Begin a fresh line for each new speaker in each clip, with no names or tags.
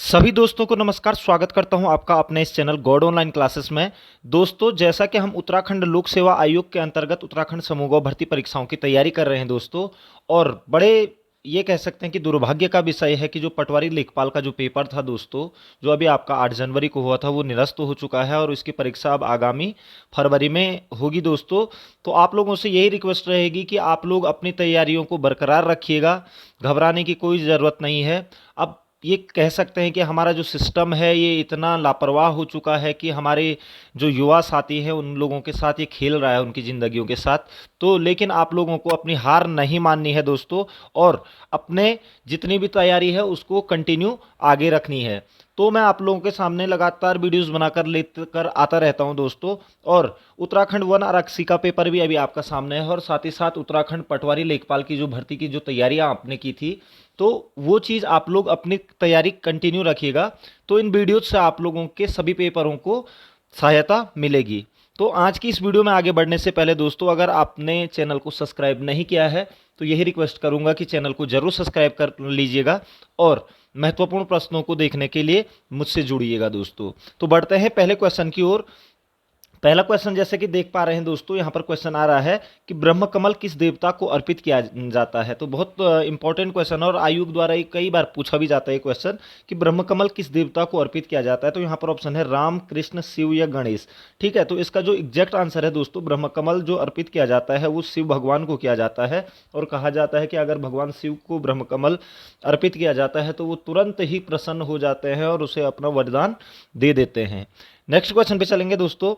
सभी दोस्तों को नमस्कार। स्वागत करता हूं आपका अपने इस चैनल गॉड ऑनलाइन क्लासेस में। दोस्तों, जैसा कि हम उत्तराखंड लोक सेवा आयोग के अंतर्गत उत्तराखंड समूह भर्ती परीक्षाओं की तैयारी कर रहे हैं दोस्तों, और बड़े ये कह सकते हैं कि दुर्भाग्य का विषय है कि जो पटवारी लेखपाल का जो पेपर था दोस्तों, जो अभी आपका 8 जनवरी को हुआ था, वो निरस्त हो चुका है और इसकी परीक्षा अब आगामी फरवरी में होगी दोस्तों। तो आप लोगों से यही रिक्वेस्ट रहेगी कि आप लोग अपनी तैयारियों को बरकरार रखिएगा, घबराने की कोई ज़रूरत नहीं है। अब ये कह सकते हैं कि हमारा जो सिस्टम है ये इतना लापरवाह हो चुका है कि हमारे जो युवा साथी हैं उन लोगों के साथ ये खेल रहा है, उनकी ज़िंदगियों के साथ। तो लेकिन आप लोगों को अपनी हार नहीं माननी है दोस्तों, और अपने जितनी भी तैयारी है उसको कंटिन्यू आगे रखनी है। तो मैं आप लोगों के सामने लगातार वीडियोस बनाकर लेकर आता रहता हूं दोस्तों, और उत्तराखंड वन आरक्षी का पेपर भी अभी आपका सामने है, और साथ ही साथ उत्तराखंड पटवारी लेखपाल की जो भर्ती की जो तैयारियां आपने की थी, तो वो चीज़ आप लोग अपनी तैयारी कंटिन्यू रखिएगा। तो इन वीडियो से आप लोगों के सभी पेपरों को सहायता मिलेगी। तो आज की इस वीडियो में आगे बढ़ने से पहले दोस्तों, अगर आपने चैनल को सब्सक्राइब नहीं किया है तो यही रिक्वेस्ट करूंगा कि चैनल को जरूर सब्सक्राइब कर लीजिएगा, और महत्वपूर्ण प्रश्नों को देखने के लिए मुझसे जुड़िएगा दोस्तों। तो बढ़ते हैं पहले क्वेश्चन की ओर। पहला क्वेश्चन जैसे कि देख पा रहे हैं दोस्तों, यहाँ पर क्वेश्चन आ रहा है कि ब्रह्म कमल किस देवता को अर्पित किया जाता है। तो बहुत इंपॉर्टेंट क्वेश्चन है, और आयोग द्वारा ये कई बार पूछा भी जाता है क्वेश्चन कि ब्रह्म कमल किस देवता को अर्पित किया जाता है। तो यहाँ पर ऑप्शन है राम, कृष्ण, शिव या गणेश। ठीक है, तो इसका जो एग्जैक्ट आंसर है दोस्तों, ब्रह्म कमल जो अर्पित किया जाता है वो शिव भगवान को किया जाता है। और कहा जाता है कि अगर भगवान शिव को ब्रह्म कमल अर्पित किया जाता है तो वो तुरंत ही प्रसन्न हो जाते हैं और उसे अपना वरदान दे देते हैं। नेक्स्ट क्वेश्चन पे चलेंगे दोस्तों।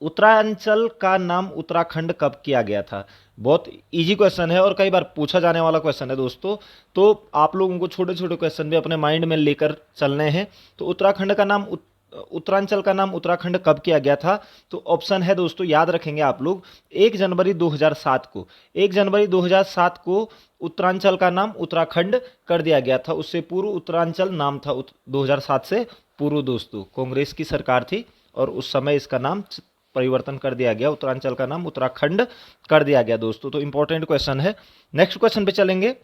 उत्तरांचल का नाम उत्तराखंड कब किया गया था। बहुत इजी क्वेश्चन है और कई बार पूछा जाने वाला क्वेश्चन है दोस्तों। तो आप लोगों को छोटे छोटे क्वेश्चन भी अपने माइंड में लेकर चलने हैं। तो उत्तराखंड का नाम उत्तरांचल का नाम उत्तराखंड कब किया गया था। तो ऑप्शन है दोस्तों, याद रखेंगे आप लोग, 1 जनवरी 2007 को। 1 जनवरी 2007 को उत्तरांचल का नाम उत्तराखंड कर दिया गया था। उससे पूर्व उत्तरांचल नाम था 2007 से पूर्व दोस्तों। कांग्रेस की सरकार थी और उस समय इसका नाम परिवर्तन कर दिया गया, उत्तरांचल का नाम उत्तराखंड कर दिया गया दोस्तों। तो इंपॉर्टेंट क्वेश्चन है। नेक्स्ट क्वेश्चन पे चलेंगे।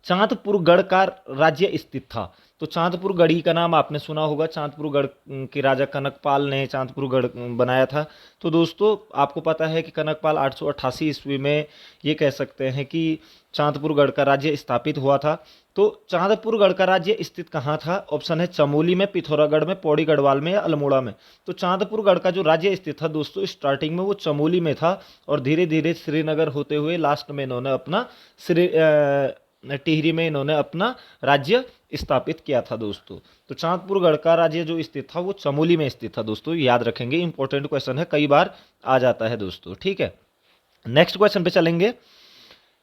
चांदपुर गढ़ का राज्य स्थित था। तो चांदपुर गढ़ी का नाम आपने सुना होगा, चांदपुर गढ़ के राजा कनकपाल ने चांदपुर गढ़ बनाया था। तो दोस्तों, आपको पता है कि कनकपाल 888 ईस्वी में ये कह सकते हैं कि चांदपुर गढ़ का राज्य स्थापित हुआ था। तो चांदपुर गढ़ का राज्य स्थित कहाँ था। ऑप्शन है चमोली में, पिथौरागढ़ में, पौड़ी गढ़वाल में या अल्मोड़ा में। तो चांदपुर गढ़ का जो राज्य स्थित था दोस्तों, स्टार्टिंग में वो चमोली में था, और धीरे धीरे श्रीनगर होते हुए लास्ट में इन्होंने अपना टिहरी में इन्होंने अपना राज्य स्थापित किया था दोस्तों। तो चांदपुर गढ़ का राज्य जो स्थित था वो चमोली में स्थित था दोस्तों, याद रखेंगे। इंपॉर्टेंट क्वेश्चन है, कई बार आ जाता है दोस्तों। ठीक है, नेक्स्ट क्वेश्चन पे चलेंगे।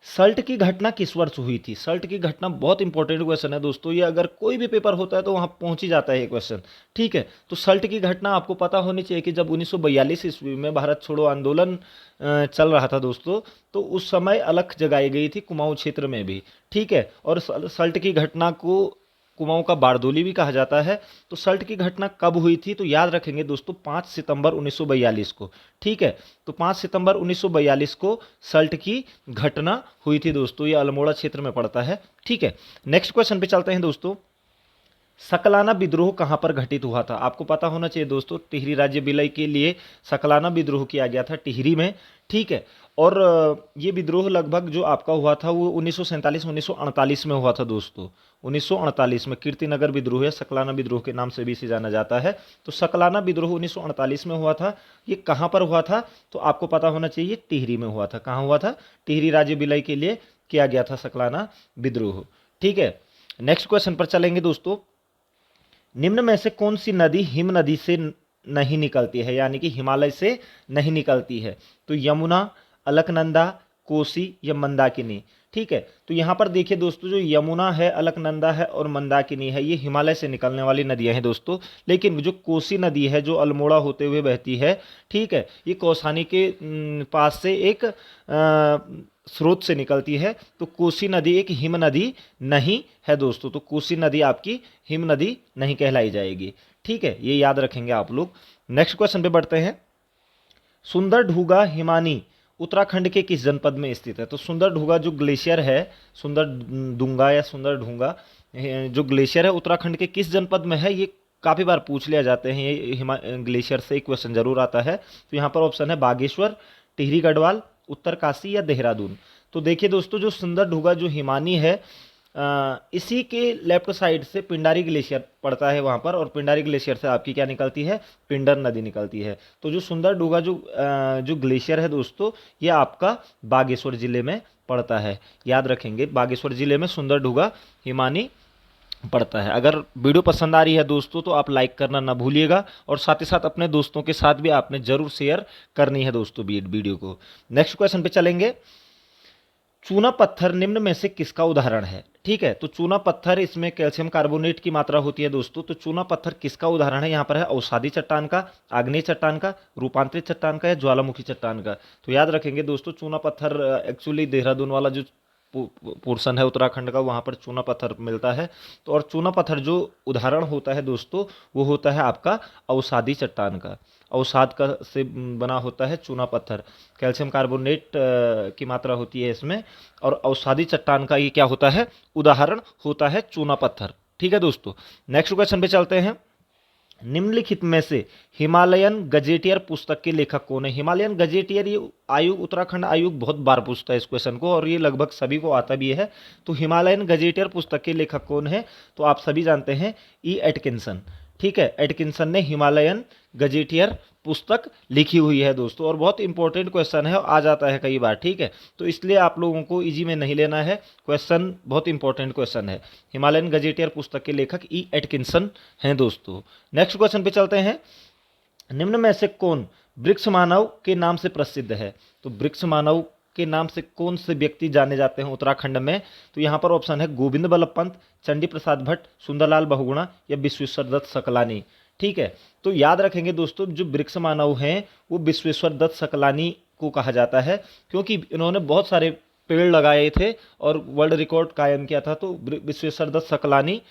सल्ट की घटना किस वर्ष हुई थी। सल्ट की घटना बहुत इंपॉर्टेंट क्वेश्चन है दोस्तों, ये अगर कोई भी पेपर होता है तो वहाँ पहुँच ही जाता है ये क्वेश्चन। ठीक है, तो सल्ट की घटना आपको पता होनी चाहिए कि जब 1942 ईस्वी में भारत छोड़ो आंदोलन चल रहा था दोस्तों, तो उस समय अलख जगाई गई थी कुमाऊं क्षेत्र में भी। ठीक है, और सल्ट की घटना को कुमाऊं का बारदोली भी कहा जाता है। तो सल्ट की घटना कब हुई थी, तो याद रखेंगे दोस्तों, 5 सितंबर 1942 को। ठीक है, तो 5 सितंबर 1942 को सल्ट की घटना हुई थी दोस्तों। ये अल्मोड़ा क्षेत्र में पड़ता है। ठीक है, नेक्स्ट क्वेश्चन पे चलते हैं दोस्तों। सकलाना विद्रोह कहाँ पर घटित हुआ था। आपको पता होना चाहिए दोस्तों, टिहरी राज्य विलय के लिए सकलाना विद्रोह किया गया था टिहरी में। ठीक है, और ये विद्रोह लगभग जो आपका हुआ था वो 1947-1948 में हुआ था दोस्तों। 1948 में कीर्तिनगर विद्रोह या सकलाना विद्रोह के नाम से भी इसे जाना जाता है। तो सकलाना विद्रोह 1948 में हुआ था। ये कहाँ पर हुआ था, तो आपको पता होना चाहिए, टिहरी में हुआ था। कहाँ हुआ था, टिहरी राज्य विलय के लिए किया गया था सकलाना विद्रोह। ठीक है, नेक्स्ट क्वेश्चन पर चलेंगे दोस्तों। निम्न में से कौन सी नदी हिम नदी से नहीं निकलती है, यानी कि हिमालय से नहीं निकलती है। तो यमुना, अलकनंदा, कोसी या मंदाकिनी। ठीक है, तो यहाँ पर देखिए दोस्तों, जो यमुना है, अलकनंदा है और मंदाकिनी है, ये हिमालय से निकलने वाली नदियाँ हैं दोस्तों। लेकिन जो कोसी नदी है जो अल्मोड़ा होते हुए बहती है, ठीक है, ये कौसानी के पास से एक स्रोत से निकलती है। तो कोसी नदी एक हिम नदी नहीं है दोस्तों। तो कोसी नदी आपकी हिम नदी नहीं कहलाई जाएगी। ठीक है, ये याद रखेंगे आप लोग। नेक्स्ट क्वेश्चन पे बढ़ते हैं। सुंदर ढूगा हिमानी उत्तराखंड के किस जनपद में स्थित है? तो सुंदर ढूंगा जो ग्लेशियर है, सुंदर डूंगा या सुंदर ढूंगा जो ग्लेशियर है उत्तराखंड के किस जनपद में है, ये काफ़ी बार पूछ लिया जाते हैं। ये ग्लेशियर से एक क्वेश्चन जरूर आता है। तो यहाँ पर ऑप्शन है बागेश्वर, टिहरी गढ़वाल, उत्तरकाशी या देहरादून। तो देखिए दोस्तों, जो सुंदर ढूंगा जो हिमानी है, इसी के लेफ्ट साइड से पिंडारी ग्लेशियर पड़ता है वहाँ पर, और पिंडारी ग्लेशियर से आपकी क्या निकलती है? पिंडर नदी निकलती है। तो जो सुंदर ढूंगा जो ग्लेशियर है दोस्तों, ये आपका बागेश्वर जिले में पड़ता है। याद रखेंगे, बागेश्वर जिले में सुंदर ढूंगा हिमानी पड़ता है। अगर वीडियो पसंद आ रही है दोस्तों तो आप लाइक करना ना भूलिएगा, और साथ ही साथ अपने दोस्तों के साथ भी आपने जरूर शेयर करनी है दोस्तों वीडियो को। नेक्स्ट क्वेश्चन पे चलेंगे। चूना पत्थर निम्न में से किसका उदाहरण है? ठीक है, तो चूना पत्थर, इसमें कैल्शियम कार्बोनेट की मात्रा होती है दोस्तों। तो चूना पत्थर किसका उदाहरण है? यहाँ पर है अवसादी चट्टान का, आग्नेय चट्टान का, रूपांतरित चट्टान का या ज्वालामुखी चट्टान का। तो याद रखेंगे दोस्तों, चूना पत्थर एक्चुअली देहरादून वाला जो पोर्शन है उत्तराखंड का, वहाँ पर चूना पत्थर मिलता है। तो और चूना पत्थर जो उदाहरण होता है दोस्तों, वो होता है आपका अवसादी चट्टान का। अवसाद का से बना होता है चूना पत्थर। कैल्शियम कार्बोनेट की मात्रा होती है इसमें, और अवसादी चट्टान का ये क्या होता है? उदाहरण होता है चूना पत्थर। ठीक है दोस्तों, नेक्स्ट क्वेश्चन पे चलते हैं। निम्नलिखित में से हिमालयन गजेटियर पुस्तक के लेखक कौन है? हिमालयन गजेटियर, ये आयोग, उत्तराखंड आयोग बहुत बार पूछता है इस क्वेश्चन को, और ये लगभग सभी को आता भी है। तो हिमालयन गजेटियर पुस्तक के लेखक कौन है? तो आप सभी जानते हैं, ई एटकिंसन। ठीक है, एटकिंसन ने हिमालयन गजेटियर पुस्तक लिखी हुई है दोस्तों, और बहुत इंपॉर्टेंट क्वेश्चन है, आ जाता है कई बार। ठीक है, तो इसलिए आप लोगों को इजी में नहीं लेना है, क्वेश्चन बहुत इंपॉर्टेंट क्वेश्चन है। हिमालयन गजेटियर पुस्तक के लेखक ई एटकिंसन हैं दोस्तों। नेक्स्ट क्वेश्चन पे चलते हैं। निम्न में से कौन वृक्ष मानव के नाम से प्रसिद्ध है? तो वृक्ष मानव के नाम से कौन से व्यक्ति जाने जाते हैं उत्तराखंड में? तो यहाँ पर ऑप्शन है गोविंद बल्लभ पंत, चंडी प्रसाद भट्ट, सुंदरलाल बहुगुणा या विश्वेश्वर दत्त सकलानी। ठीक है, तो याद रखेंगे दोस्तों, जो वृक्ष मानव हैं वो विश्वेश्वर दत्त सकलानी को कहा जाता है, क्योंकि इन्होंने बहुत सारे पेड़ लगाए थे और वर्ल्ड रिकॉर्ड कायम किया था। तो विश्वेश्वर दत्त सकलानी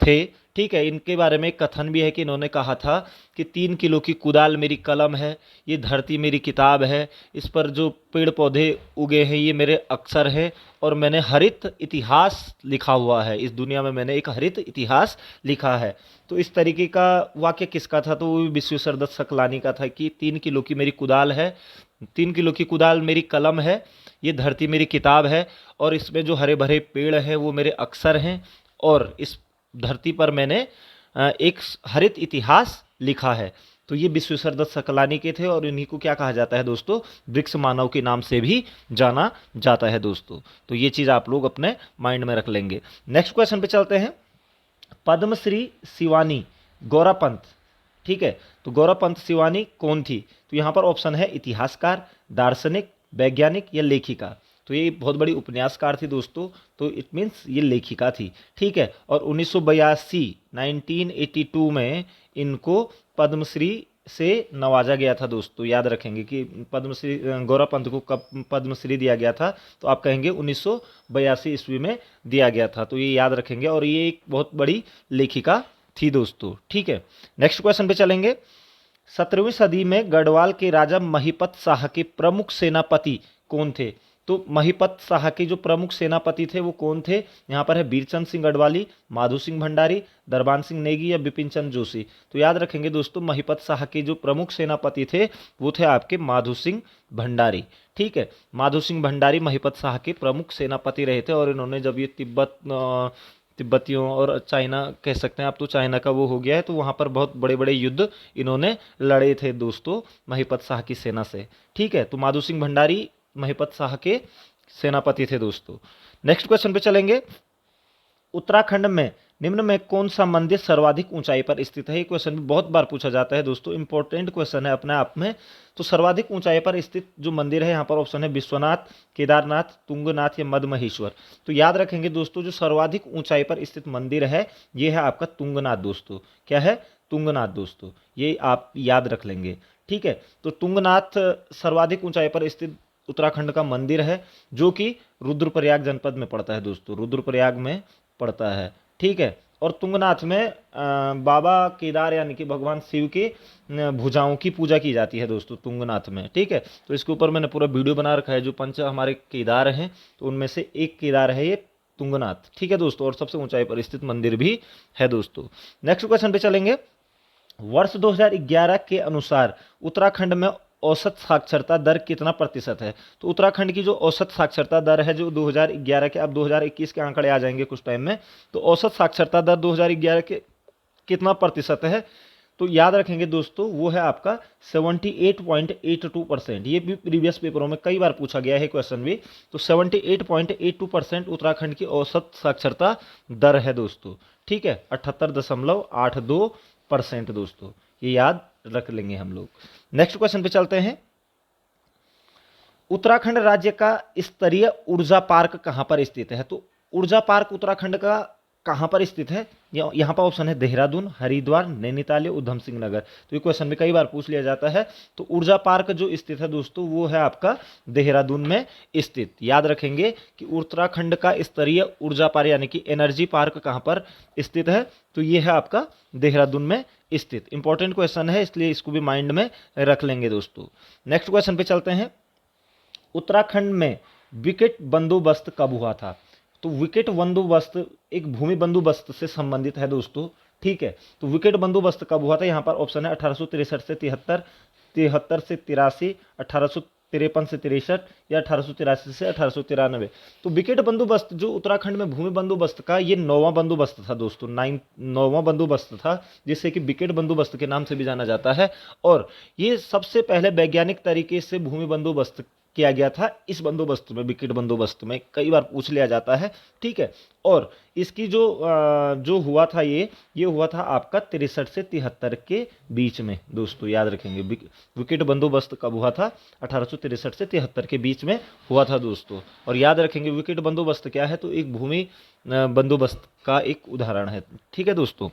थे। ठीक है, इनके बारे में एक कथन भी है कि इन्होंने कहा था कि 3 किलो की कुदाल मेरी कलम है, ये धरती मेरी किताब है, इस पर जो पेड़ पौधे उगे हैं ये मेरे अक्षर हैं, और मैंने हरित इतिहास लिखा हुआ है, इस दुनिया में मैंने एक हरित इतिहास लिखा है। तो इस तरीके का वाक्य किसका था? तो वो विश्वेश्वर दत्त सकलानी का था कि 3 किलो की मेरी कुदाल है, 3 किलो की कुदाल मेरी कलम है, ये धरती मेरी किताब है, और इसमें जो हरे भरे पेड़ हैं वो मेरे अक्षर हैं, और इस धरती पर मैंने एक हरित इतिहास लिखा है। तो ये विश्वेश्वर दत्त सकलानी के थे, और इन्हीं को क्या कहा जाता है दोस्तों? वृक्ष मानव के नाम से भी जाना जाता है दोस्तों। तो ये चीज़ आप लोग अपने माइंड में रख लेंगे। नेक्स्ट क्वेश्चन पे चलते हैं। पद्मश्री शिवानी गौरा पंत, ठीक है, तो गौरा पंत शिवानी कौन थी? तो यहाँ पर ऑप्शन है इतिहासकार, दार्शनिक, वैज्ञानिक या लेखिका। तो ये बहुत बड़ी उपन्यासकार थी दोस्तों, तो इट मीन्स ये लेखिका थी। ठीक है, और 1982 में इनको पद्मश्री से नवाजा गया था दोस्तों। याद रखेंगे कि पद्मश्री गौरा पंत को कब पद्मश्री दिया गया था? तो आप कहेंगे 1982 ईस्वी में दिया गया था। तो ये याद रखेंगे, और ये एक बहुत बड़ी लेखिका थी दोस्तों। ठीक है, नेक्स्ट क्वेश्चन पे चलेंगे। 17वीं सदी में गढ़वाल के राजा महिपत शाह के प्रमुख सेनापति कौन थे? तो महिपत शाह के जो प्रमुख सेनापति थे वो कौन थे? यहाँ पर है बीरचंद सिंह गढ़वाली, माधो सिंह भंडारी, दरबान सिंह नेगी या बिपिन चंद्र जोशी। तो याद रखेंगे दोस्तों, महिपत शाह के जो प्रमुख सेनापति थे वो थे आपके माधो सिंह भंडारी। ठीक है, माधो सिंह भंडारी महिपत शाह के प्रमुख सेनापति रहे थे, और इन्होंने जब ये तिब्बतियों और चाइना कह सकते हैं आप, तो चाइना का वो हो गया है, तो वहाँ पर बहुत बड़े बड़े युद्ध इन्होंने लड़े थे दोस्तों महिपत शाह की सेना से। ठीक है, तो माधो सिंह भंडारी महिपत शाह के सेनापति थे दोस्तों। नेक्स्ट क्वेश्चन पे चलेंगे। उत्तराखंड में निम्न में कौन सा मंदिर सर्वाधिक ऊंचाई पर स्थित है? ये क्वेश्चन भी बहुत बार पूछा जाता है दोस्तों, इंपॉर्टेंट क्वेश्चन है अपने आप में। तो सर्वाधिक ऊंचाई पर स्थित जो मंदिर है, यहाँ पर ऑप्शन है विश्वनाथ, केदारनाथ, तुंगनाथ या मदमहेश्वर। तो याद रखेंगे दोस्तों, जो सर्वाधिक ऊंचाई पर स्थित मंदिर है ये है आपका तुंगनाथ दोस्तों। क्या है? तुंगनाथ दोस्तों, ये आप याद रख लेंगे। ठीक है, तो तुंगनाथ सर्वाधिक ऊंचाई पर स्थित उत्तराखंड का मंदिर है, जो कि रुद्रप्रयाग जनपद में पड़ता है दोस्तों, रुद्रप्रयाग में पड़ता है। ठीक है, और तुंगनाथ में बाबा केदार यानी कि भगवान शिव के भुजाओं की पूजा की जाती है दोस्तों तुंगनाथ में। ठीक है, तो इसके ऊपर मैंने पूरा वीडियो बना रखा है। जो पंच हमारे केदार हैं तो उनमें से एक केदार है ये तुंगनाथ। ठीक है दोस्तों, और सबसे ऊंचाई पर स्थित मंदिर भी है दोस्तों। नेक्स्ट क्वेश्चन पे चलेंगे। वर्ष 2011 के अनुसार उत्तराखंड में औसत साक्षरता दर कितना प्रतिशत है? तो उत्तराखंड की जो औसत साक्षरता दर है जो 2011 के, अब 2021 के आंकड़े आ जाएंगे कुछ टाइम में, तो औसत साक्षरता दर 2011 के कितना प्रतिशत है? तो याद रखेंगे दोस्तों, वो है आपका 78.82%। ये भी प्रीवियस पेपरों में कई बार पूछा गया है क्वेश्चन भी। तो 78.82% उत्तराखंड की औसत साक्षरता दर है दोस्तों। ठीक है, 78.82% दोस्तों, ये याद रख लेंगे हम लोग। नेक्स्ट क्वेश्चन पे चलते हैं। उत्तराखंड राज्य का स्तरीय ऊर्जा पार्क कहां पर स्थित है? तो ऊर्जा पार्क उत्तराखंड का कहां पर स्थित है? यहां पर ऑप्शन है देहरादून, हरिद्वार, नैनीताल या उधम सिंह नगर। तो ये क्वेश्चन में कई बार पूछ लिया जाता है। तो ऊर्जा पार्क जो स्थित है दोस्तों वो है आपका देहरादून में स्थित। याद रखेंगे कि उत्तराखंड का स्तरीय ऊर्जा पार्क यानी कि एनर्जी पार्क कहां पर स्थित है? तो ये है आपका देहरादून में स्थित। इंपॉर्टेंट क्वेश्चन है, इसलिए इसको भी माइंड में रख लेंगे दोस्तों। नेक्स्ट क्वेश्चन पे चलते हैं। उत्तराखंड में विकेट बंदोबस्त कब हुआ था? तो विकेट बंदोबस्त एक भूमि बंदोबस्त से संबंधित है दोस्तों। ठीक है, तो विकेट बंदोबस्त कब हुआ था? यहाँ पर ऑप्शन है 1863 से 73, 73 से 83, 1853 से 63 या 1883 से 1893। तो विकेट बंदोबस्त जो उत्तराखंड में भूमि बंदोबस्त का ये 9वां बंदोबस्त था दोस्तों। 9वां बंदोबस्त था, जिससे कि विकेट बंदोबस्त के नाम से भी जाना जाता है। और ये सबसे पहले वैज्ञानिक तरीके से भूमि बंदोबस्त किया गया था। इस बंदोबस्त में, विकेट बंदोबस्त में, कई बार पूछ लिया जाता है। ठीक है, और इसकी जो हुआ था ये हुआ था आपका 63 से 73 के बीच में दोस्तों। याद रखेंगे विकेट बंदोबस्त कब हुआ था? 1863 से 73 के बीच में हुआ था दोस्तों। और याद रखेंगे विकेट बंदोबस्त क्या है? तो एक भूमि बंदोबस्त का एक उदाहरण है। ठीक है दोस्तों,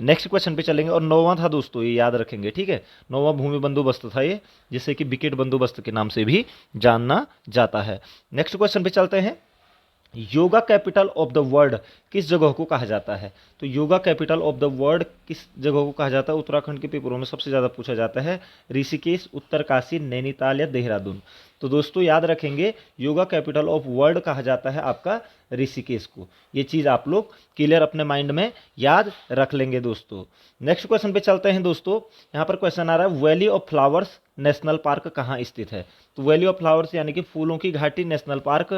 नेक्स्ट क्वेश्चन पे चलेंगे। और 9वां था दोस्तों, ये याद रखेंगे। ठीक है, 9वां भूमि बंदोबस्त था ये, जिसे कि विकेट बंदोबस्त के नाम से भी जानना जाता है। नेक्स्ट क्वेश्चन पे चलते हैं। Yoga capital of the world किस जगह को कहा जाता है? तो yoga capital of the world किस जगह को कहा जाता है? उत्तराखंड के पेपरों में सबसे ज़्यादा पूछा जाता है। ऋषिकेश, उत्तरकाशी, नैनीताल या देहरादून। तो दोस्तों याद रखेंगे, योगा कैपिटल ऑफ वर्ल्ड कहा जाता है आपका ऋषिकेश को। ये चीज़ आप लोग क्लियर अपने माइंड में याद रख लेंगे दोस्तों। नेक्स्ट क्वेश्चन पे चलते हैं दोस्तों। यहाँ पर क्वेश्चन आ रहा है, valley of flowers national park कहाँ स्थित है? तो वैली ऑफ फ्लावर्स यानी कि फूलों की घाटी नेशनल पार्क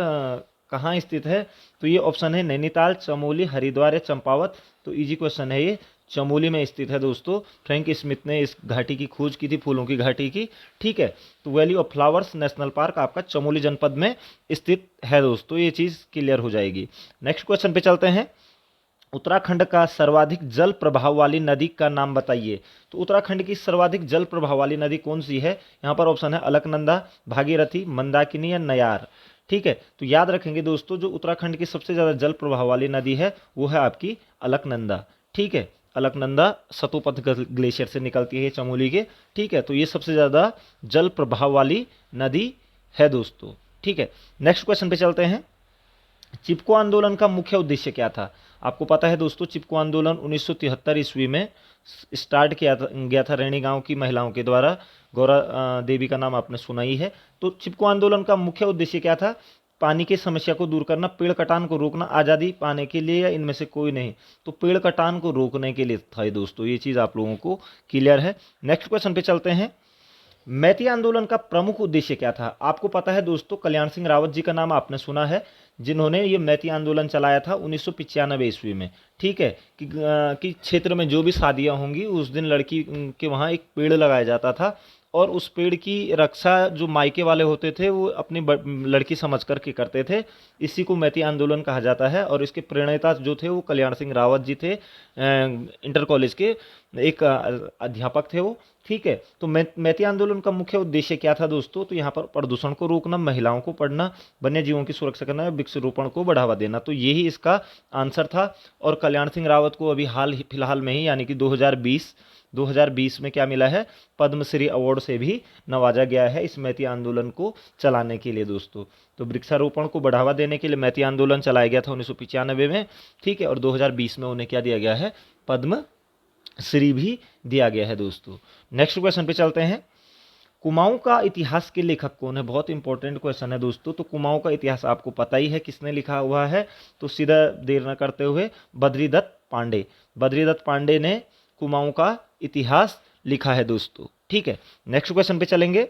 कहाँ स्थित है? तो ये ऑप्शन है नैनीताल, चमोली, हरिद्वार या चंपावत। तो इजी क्वेश्चन है ये, चमोली में स्थित है दोस्तों। फ्रैंक स्मिथ ने इस घाटी की खोज की थी, फूलों की घाटी की। ठीक है, तो valley of flowers national park आपका चमोली जनपद में स्थित है दोस्तों। ये चीज़ क्लियर हो जाएगी। नेक्स्ट क्वेश्चन पे चलते हैं। उत्तराखंड का सर्वाधिक जल प्रभाव वाली नदी का नाम बताइए। तो उत्तराखंड की सर्वाधिक जल प्रभाव वाली नदी कौन सी है? यहाँ पर ऑप्शन है अलकनंदा, भागीरथी, मंदाकिनी या नयार। ठीक है, तो याद रखेंगे दोस्तों, जो उत्तराखंड की सबसे ज़्यादा जल प्रभाव वाली नदी है वो है आपकी अलकनंदा। ठीक है, अलकनंदा सतोपथ ग्लेशियर से निकलती है चमोली के। ठीक है, तो ये सबसे ज़्यादा जल प्रभाव वाली नदी है दोस्तों। ठीक है, नेक्स्ट क्वेश्चन पे चलते हैं। चिपको आंदोलन का मुख्य उद्देश्य क्या था? आपको पता है दोस्तों, चिपको आंदोलन 1973 ईस्वी में स्टार्ट किया गया था रैणी गांव की महिलाओं के द्वारा। गौरा देवी का नाम आपने सुना ही है। तो चिपको आंदोलन का मुख्य उद्देश्य क्या था? पानी की समस्या को दूर करना, पेड़ कटान को रोकना, आज़ादी पाने के लिए या इनमें से कोई नहीं। तो पेड़ कटान को रोकने के लिए था ये दोस्तों। ये चीज़ आप लोगों को क्लियर है। नेक्स्ट क्वेश्चन पे चलते हैं। मैती आंदोलन का प्रमुख उद्देश्य क्या था? आपको पता है दोस्तों, कल्याण सिंह रावत जी का नाम आपने सुना है, जिन्होंने ये मैती आंदोलन चलाया था 1995 ईस्वी में। ठीक है, कि क्षेत्र में जो भी शादियां होंगी उस दिन लड़की के वहाँ एक पेड़ लगाया जाता था, और उस पेड़ की रक्षा जो मायके वाले होते थे वो अपनी लड़की समझ करके करते थे। इसी को मैती आंदोलन कहा जाता है। और इसके प्रणेता जो थे वो कल्याण सिंह रावत जी थे, इंटर कॉलेज के एक अध्यापक थे वो। ठीक है, तो मैती आंदोलन का मुख्य उद्देश्य क्या था दोस्तों? तो यहाँ पर प्रदूषण को रोकना, महिलाओं को पढ़ना, वन्य जीवों की सुरक्षा करना, वृक्षारोपण को बढ़ावा देना। तो यही इसका आंसर था। और कल्याण सिंह रावत को अभी हाल फिलहाल में ही यानी कि 2020 2020 में क्या मिला है, पद्मश्री अवार्ड से भी नवाजा गया है इस मैती आंदोलन को चलाने के लिए दोस्तों। तो वृक्षारोपण को बढ़ावा देने के लिए मैती आंदोलन चलाया गया था 1995 में, ठीक है, और 2020 में उन्हें क्या दिया गया है, पद्म श्री भी दिया गया है दोस्तों। नेक्स्ट क्वेश्चन पे चलते हैं। कुमाऊं का इतिहास के लेखक कौन है, बहुत इंपॉर्टेंट क्वेश्चन है दोस्तों। तो कुमाऊं का इतिहास आपको पता ही है किसने लिखा हुआ है, तो सीधा देर न करते हुए बद्रीदत्त पांडे, बद्रीदत्त पांडे ने कुमाऊं का इतिहास लिखा है दोस्तों, ठीक है। नेक्स्ट क्वेश्चन पे चलेंगे।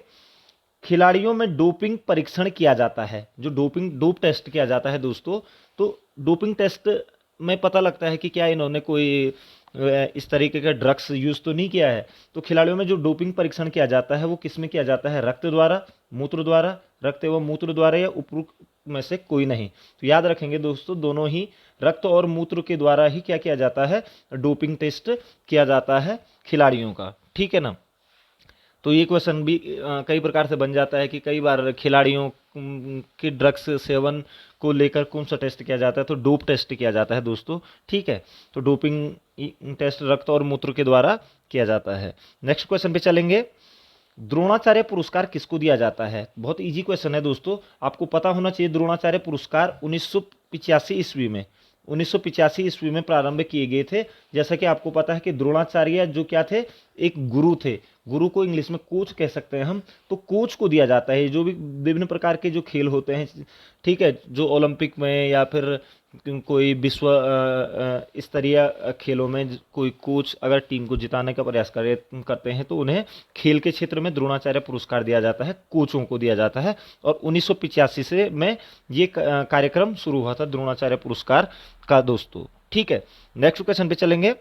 खिलाड़ियों में डोपिंग परीक्षण किया जाता है, जो डोप टेस्ट किया जाता है दोस्तों, तो डोपिंग टेस्ट में पता लगता है कि क्या इन्होंने कोई इस तरीके का ड्रग्स यूज तो नहीं किया है। तो खिलाड़ियों में जो डोपिंग परीक्षण किया जाता है वो किस में किया जाता है, रक्त द्वारा, मूत्र द्वारा, रक्त एवं मूत्र द्वारा या उपरोक्त में से कोई नहीं। तो याद रखेंगे दोस्तों, दोनों ही रक्त और मूत्र के द्वारा ही क्या किया जाता है, डोपिंग टेस्ट किया जाता है खिलाड़ियों का, ठीक है ना। तो ये क्वेश्चन भी कई प्रकार से बन जाता है कि कई बार खिलाड़ियों के ड्रग्स सेवन को लेकर कौन सा टेस्ट किया जाता है, तो डोप टेस्ट किया जाता है दोस्तों, ठीक है। तो डोपिंग टेस्ट रक्त और मूत्र के द्वारा किया जाता है। नेक्स्ट क्वेश्चन पे चलेंगे। द्रोणाचार्य पुरस्कार किसको दिया जाता है, बहुत इजी क्वेश्चन है दोस्तों, आपको पता होना चाहिए। द्रोणाचार्य पुरस्कार 1985 ईस्वी में 1985 ईस्वी में प्रारंभ किए गए थे। जैसा कि आपको पता है कि द्रोणाचार्य जो क्या थे, एक गुरु थे, गुरु को इंग्लिश में कोच कह सकते हैं हम, तो कोच को दिया जाता है जो भी विभिन्न प्रकार के जो खेल होते हैं, ठीक है, जो ओलंपिक में या फिर कोई विश्व स्तरीय खेलों में कोई कोच अगर टीम को जिताने का प्रयास करते हैं तो उन्हें खेल के क्षेत्र में द्रोणाचार्य पुरस्कार दिया जाता है, कोचों को दिया जाता है। और 1985 से में ये कार्यक्रम शुरू हुआ था द्रोणाचार्य पुरस्कार का दोस्तों, ठीक है। नेक्स्ट क्वेश्चन पे चलेंगे।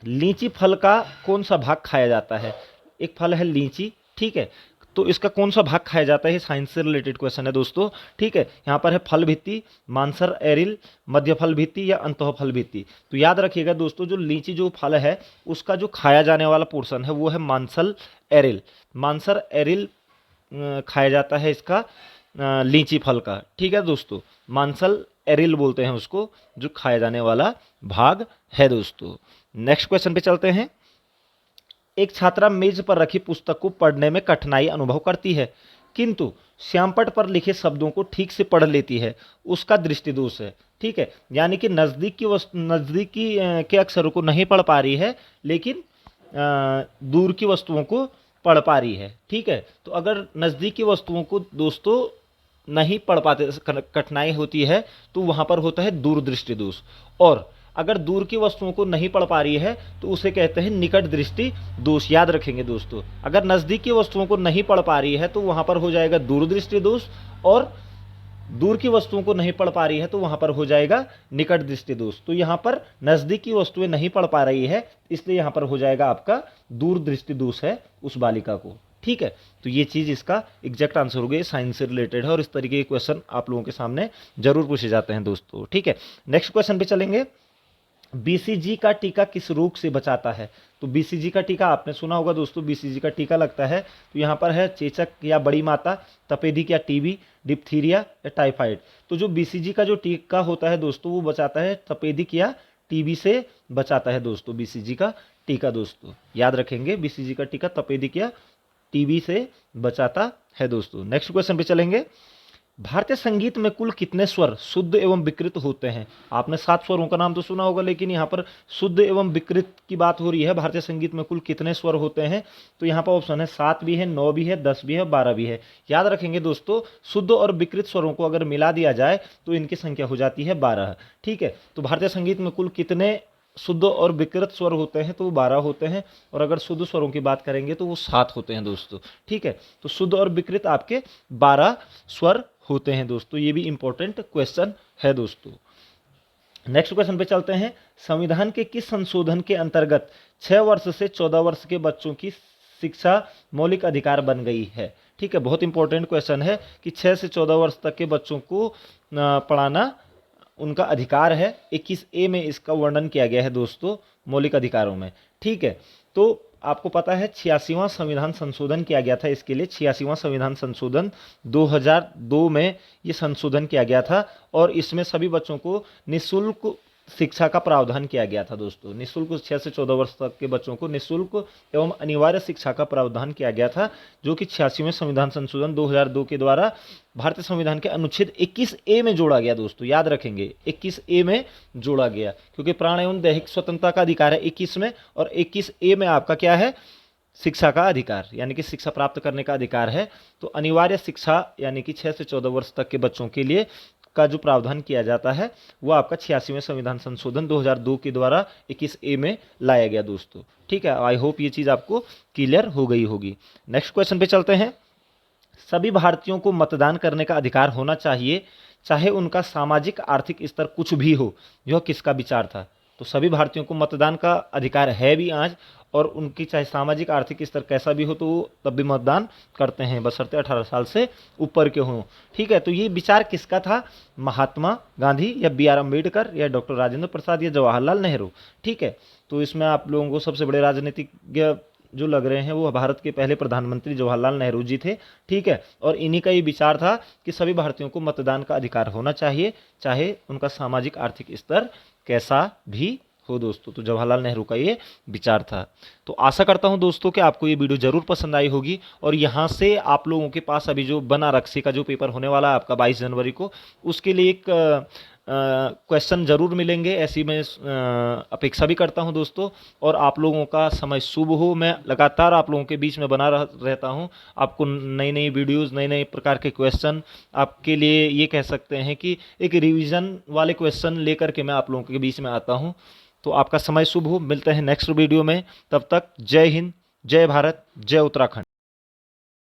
लीची फल का कौन सा भाग खाया जाता है, एक फल है लीची, ठीक है, तो इसका कौन सा भाग खाया जाता है, साइंस से रिलेटेड क्वेश्चन है दोस्तों, ठीक है। यहाँ पर है फल भित्ति, मांसर एरिल, मध्य फल भित्ति या अंतः फल भित्ति। तो याद रखिएगा दोस्तों, जो लीची जो फल है उसका जो खाया जाने वाला पोर्शन है वो है मांसल एरिल, मांसर एरिल खाया जाता है इसका लीची फल का, ठीक है दोस्तों। मांसल एरिल बोलते हैं उसको, जो खाया जाने वाला भाग है दोस्तों। नेक्स्ट क्वेश्चन पे चलते हैं। एक छात्रा मेज पर रखी पुस्तक को पढ़ने में कठिनाई अनुभव करती है, किंतु श्यामपट्ट पर लिखे शब्दों को ठीक से पढ़ लेती है, उसका दृष्टि दोष है, ठीक है। यानी कि नज़दीकी के अक्षरों को नहीं पढ़ पा रही है, लेकिन दूर की वस्तुओं को पढ़ पा रही है, ठीक है। तो अगर नज़दीकी वस्तुओं को दोस्तों नहीं पढ़ पाते, कठिनाई होती है, तो वहाँ पर होता है दूरदृष्टि दोष। और अगर दूर की वस्तुओं को नहीं पढ़ पा रही है तो उसे कहते हैं निकट दृष्टि दोष। याद रखेंगे दोस्तों, अगर नज़दीक की वस्तुओं को नहीं पढ़ पा रही है तो वहाँ पर हो जाएगा दूरदृष्टि दोष, और दूर की वस्तुओं को नहीं पढ़ पा रही है तो वहाँ पर हो जाएगा निकट दृष्टि दोष। तो यहाँ पर नज़दीक की वस्तुएं नहीं पढ़ पा रही है, इसलिए यहाँ पर हो जाएगा आपका दूरदृष्टि दोष है उस बालिका को, ठीक है। तो ये चीज़ इसका एग्जैक्ट आंसर हो गया, साइंस से रिलेटेड है और इस तरीके के क्वेश्चन आप लोगों के सामने जरूर पूछे जाते हैं दोस्तों, ठीक है। नेक्स्ट क्वेश्चन पे चलेंगे। बीसीजी का टीका किस रोग से बचाता है, तो बीसीजी का टीका आपने सुना होगा दोस्तों, बीसीजी का टीका लगता है, तो यहाँ पर है चेचक या बड़ी माता, तपेदिक या टीबी, डिप्थीरिया या टाइफाइड। तो जो बीसीजी का जो टीका होता है दोस्तों वो बचाता है तपेदिक या टीबी से बचाता है दोस्तों, बीसीजी का टीका दोस्तों याद रखेंगे, बीसीजी का टीका तपेदिक या टीबी से बचाता है दोस्तों। नेक्स्ट क्वेश्चन पे चलेंगे। भारतीय संगीत में कुल कितने स्वर शुद्ध एवं विकृत होते हैं, आपने 7 स्वरों का नाम तो सुना होगा, लेकिन यहाँ पर शुद्ध एवं विकृत की बात हो रही है। भारतीय संगीत में कुल कितने स्वर होते हैं, तो यहाँ पर ऑप्शन है 7 भी है, 9 भी है, 10 भी है, 12 भी है। याद रखेंगे दोस्तों, शुद्ध और विकृत स्वरों को अगर मिला दिया जाए तो इनकी संख्या हो जाती है 12, ठीक है। तो भारतीय संगीत में कुल कितने शुद्ध और विकृत स्वर होते हैं, तो वो 12 होते हैं, और अगर शुद्ध स्वरों की बात करेंगे तो वो 7 होते हैं दोस्तों, ठीक है। तो शुद्ध और विकृत आपके 12 स्वर होते हैं दोस्तों, ये भी इंपॉर्टेंट क्वेश्चन है दोस्तों। नेक्स्ट क्वेश्चन पे चलते हैं। संविधान के किस संशोधन के अंतर्गत 6 वर्ष से 14 वर्ष के बच्चों की शिक्षा मौलिक अधिकार बन गई है, ठीक है। बहुत इंपॉर्टेंट क्वेश्चन है कि 6 से 14 वर्ष तक के बच्चों को पढ़ाना उनका अधिकार है। 21A में इसका वर्णन किया गया है दोस्तों, मौलिक अधिकारों में, ठीक है। तो आपको पता है 86वां संविधान संशोधन किया गया था, इसके लिए 86वां संविधान संशोधन 2002 में ये संशोधन किया गया था, और इसमें सभी बच्चों को निःशुल्क शिक्षा का प्रावधान किया गया था दोस्तों। निःशुल्क 6 से 14 वर्ष तक के बच्चों को निःशुल्क एवं अनिवार्य शिक्षा का प्रावधान किया गया था, जो कि 86वें संविधान संशोधन 2002 के द्वारा भारतीय संविधान के अनुच्छेद 21A में जोड़ा गया दोस्तों। याद रखेंगे 21A में जोड़ा गया, क्योंकि प्राण एवं दैहिक स्वतंत्रता का अधिकार है 21 में, और 21A में आपका क्या है, शिक्षा का अधिकार, यानी कि शिक्षा प्राप्त करने का अधिकार है। तो अनिवार्य शिक्षा यानी कि 6 से 14 वर्ष तक के बच्चों के लिए का जो प्रावधान किया जाता है वो आपका 86वें संविधान संशोधन 2002 के द्वारा 21A में लाया गया दोस्तों। ठीक है, आई होप ये चीज़ आपको क्लियर हो गई होगी। नेक्स्ट क्वेश्चन पे चलते हैं। सभी भारतीयों को मतदान करने का अधिकार होना चाहिए, चाहे उनका सामाजिक आर्थिक स्तर कुछ भी हो। यह किसका विचार था? तो सभी भारतीयों को मतदान का अधिकार है भी आज, और उनकी चाहे सामाजिक आर्थिक स्तर कैसा भी हो तो वो तब भी मतदान करते हैं, बशर्ते 18 साल से ऊपर के हों। ठीक है, तो ये विचार किसका था? महात्मा गांधी या B.R. अम्बेडकर या डॉक्टर राजेंद्र प्रसाद या जवाहरलाल नेहरू। ठीक है, तो इसमें आप लोगों को सबसे बड़े राजनीतिज्ञ जो लग रहे हैं वो भारत के पहले प्रधानमंत्री जवाहरलाल नेहरू जी थे। ठीक है, और इन्हीं का ये विचार था कि सभी भारतीयों को मतदान का अधिकार होना चाहिए, चाहे उनका सामाजिक आर्थिक स्तर कैसा भी हो दोस्तों। तो जवाहरलाल नेहरू का ये विचार था। तो आशा करता हूं दोस्तों कि आपको ये वीडियो जरूर पसंद आई होगी, और यहाँ से आप लोगों के पास अभी जो बन आरक्षी का जो पेपर होने वाला है आपका 22 जनवरी को, उसके लिए एक क्वेश्चन जरूर मिलेंगे, ऐसी मैं अपेक्षा भी करता हूं दोस्तों। और आप लोगों का समय शुभ हो। मैं लगातार आप लोगों के बीच में बना रहता हूं, आपको नई नई वीडियोस, नए नए प्रकार के क्वेश्चन, आपके लिए ये कह सकते हैं कि एक रिवीजन वाले क्वेश्चन लेकर के मैं आप लोगों के बीच में आता हूं। तो आपका समय शुभ हो। मिलते हैं नेक्स्ट वीडियो में, तब तक जय हिंद, जय भारत, जय उत्तराखंड।